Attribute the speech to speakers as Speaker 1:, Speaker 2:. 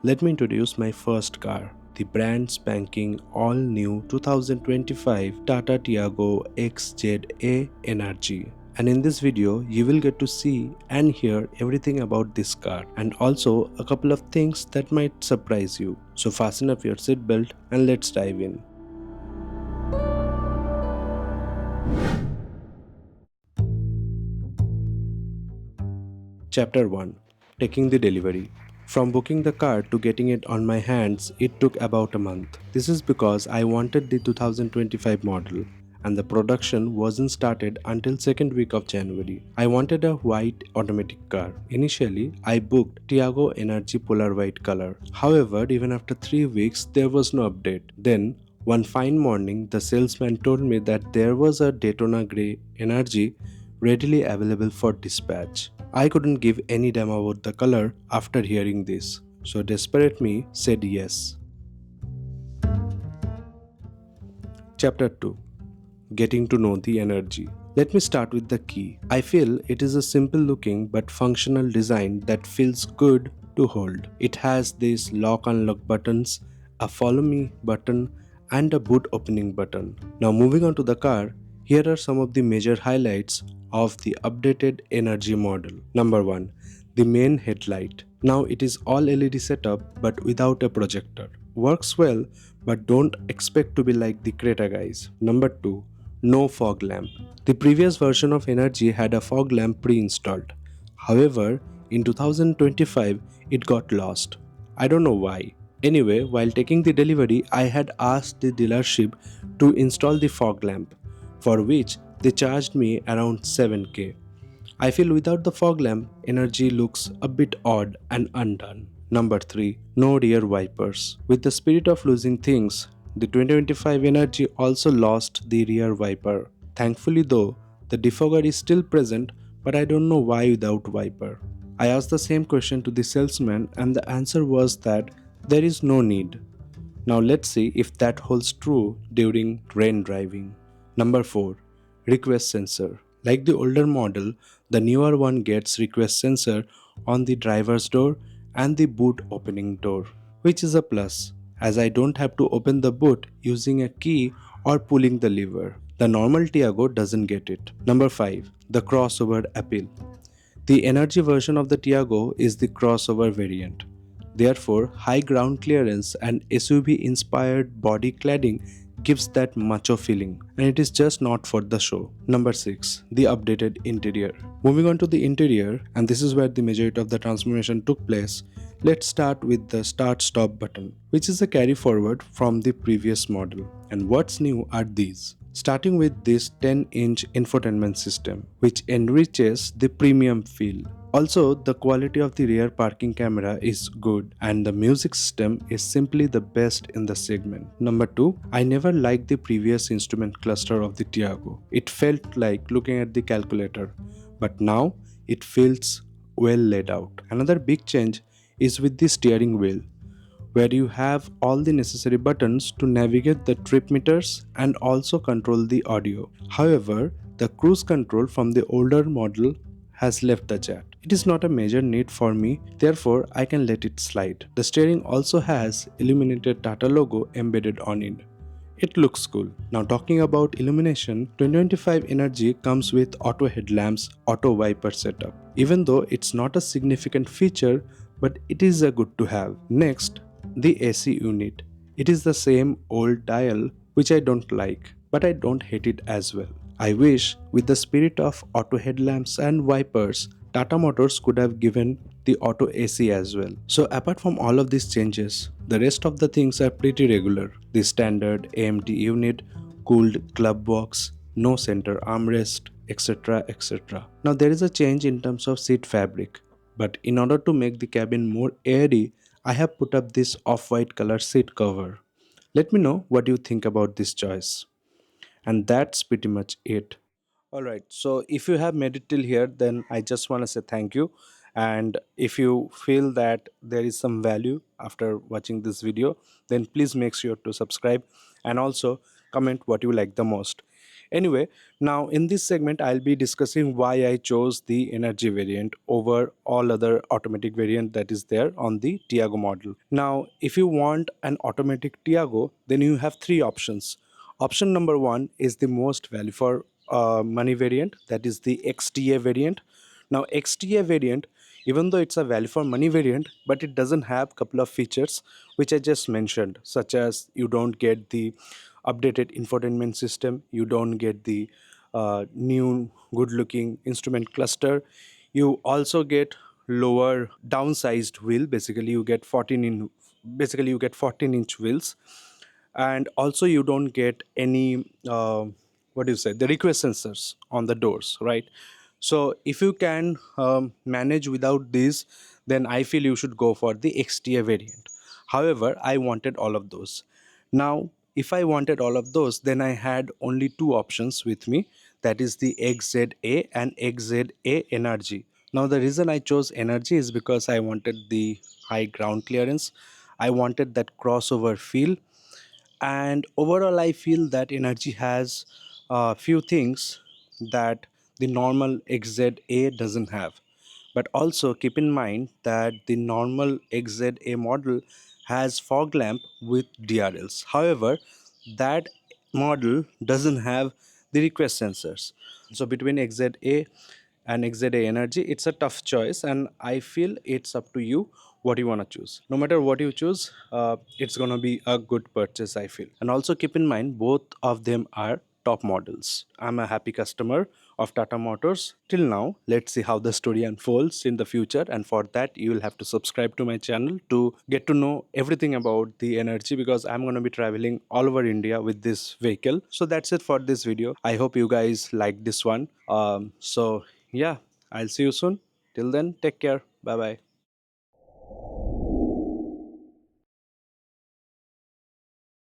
Speaker 1: let me introduce my first car, the brand spanking all new 2025 Tata Tiago XZA Energy. And in this video, you will get to see and hear everything about this car and also a couple of things that might surprise you. So fasten up your seatbelt and let's dive in. Chapter 1, Taking the Delivery. From booking the car to getting it on my hands, it took about a month. This is because I wanted the 2025 model and the production wasn't started until second week of January. I wanted a white automatic car. Initially, I booked Tiago Energy Polar White color. However, even after 3 weeks, there was no update. Then, one fine morning, the salesman told me that there was a Daytona Grey Energy readily available for dispatch. I couldn't give any damn about the color after hearing this, so desperate me said yes. Chapter 2, Getting to Know the Energy. Let me start with the key. I feel it is a simple looking but functional design that feels good to hold. It has these lock unlock buttons, a follow me button, and a boot opening button. Now moving on to the car, here are some of the major highlights of the updated Energy model. Number 1. The main headlight. Now it is all LED setup but without a projector. Works well, but don't expect to be like the Creta guys. Number 2. No fog lamp. The previous version of Energy had a fog lamp pre-installed. However, in 2025 it got lost. I don't know why. Anyway, while taking the delivery, I had asked the dealership to install the fog lamp, for which they charged me around 7k. I feel without the fog lamp, Energy looks a bit odd and undone. Number 3. No rear wipers. With the spirit of losing things, the 2025 Energy also lost the rear wiper. Thankfully though, the defogger is still present, but I don't know why without wiper. I asked the same question to the salesman and the answer was that there is no need. Now let's see if that holds true during rain driving. Number 4. Request sensor. Like the older model, the newer one gets request sensor on the driver's door and the boot opening door, which is a plus as I don't have to open the boot using a key or pulling the lever. The normal Tiago doesn't get it. Number 5. The crossover appeal. The Energy version of the Tiago is the crossover variant. Therefore, high ground clearance and SUV inspired body cladding gives that macho feeling, and it is just not for the show. Number 6. The updated interior. Moving on to the interior, and this is where the majority of the transformation took place, let's start with the start stop button, which is a carry forward from the previous model. And what's new are these. Starting with this 10-inch infotainment system, which enriches the premium feel. Also, the quality of the rear parking camera is good and the music system is simply the best in the segment. Number 2, I never liked the previous instrument cluster of the Tiago. It felt like looking at the calculator, but now it feels well laid out. Another big change is with the steering wheel, where you have all the necessary buttons to navigate the trip meters and also control the audio. However, the cruise control from the older model has left the chat. It is not a major need for me, therefore I can let it slide. The steering also has illuminated Tata logo embedded on it. It looks cool. Now talking about illumination, 2025 Energy comes with auto headlamps, auto wiper setup. Even though it's not a significant feature, but it is a good to have. Next, the AC unit. It is the same old dial which I don't like, but I don't hate it as well. I wish with the spirit of auto headlamps and wipers, Tata Motors could have given the auto AC as well. So apart from all of these changes, the rest of the things are pretty regular. The standard AMT unit, cooled club box, no center armrest, etc. etc. Now there is a change in terms of seat fabric, but in order to make the cabin more airy, I have put up this off-white color seat cover. Let me know what you think about this choice. And that's pretty much it. All right. So if you have made it till here, then I just want to say thank you. And if you feel that there is some value after watching this video, then please make sure to subscribe and also comment what you like the most. Anyway, now in this segment, I'll be discussing why I chose the energy variant over all other automatic variant that is there on the Tiago model. Now, if you want an automatic Tiago, then you have three options. Option number one is the most value for money variant, that is the XTA variant. Now, XTA variant, even though it's a value for money variant, but it doesn't have couple of features which I just mentioned, such as you don't get the updated infotainment system, you don't get the new good looking instrument cluster, you also get lower downsized wheel. Basically you get 14-inch wheels, and also you don't get any what do you say, the request sensors on the doors, right? So if you can manage without these, then I feel you should go for the XTA variant. However, I wanted all of those. Now if I wanted all of those, then I had only two options with me, that is the XZA and XZA Energy. Now the reason I chose Energy is because I wanted the high ground clearance, I wanted that crossover feel, and overall I feel that Energy has a few things that the normal XZA doesn't have. But also keep in mind that the normal XZA model has fog lamp with DRLs. However, that model doesn't have the request sensors. So between XZA and XZA Energy, it's a tough choice, and I feel it's up to you what you want to choose. No matter what you choose, it's gonna be a good purchase, I feel. And also keep in mind, both of them are top models. I'm a happy customer of Tata Motors till now. Let's see how the story unfolds in the future, and for that you will have to subscribe to my channel to get to know everything about the Energy, because I'm going to be traveling all over India with this vehicle. So that's it for this video. I hope you guys like this one. So yeah, I'll see you soon. Till then, take care. Bye bye.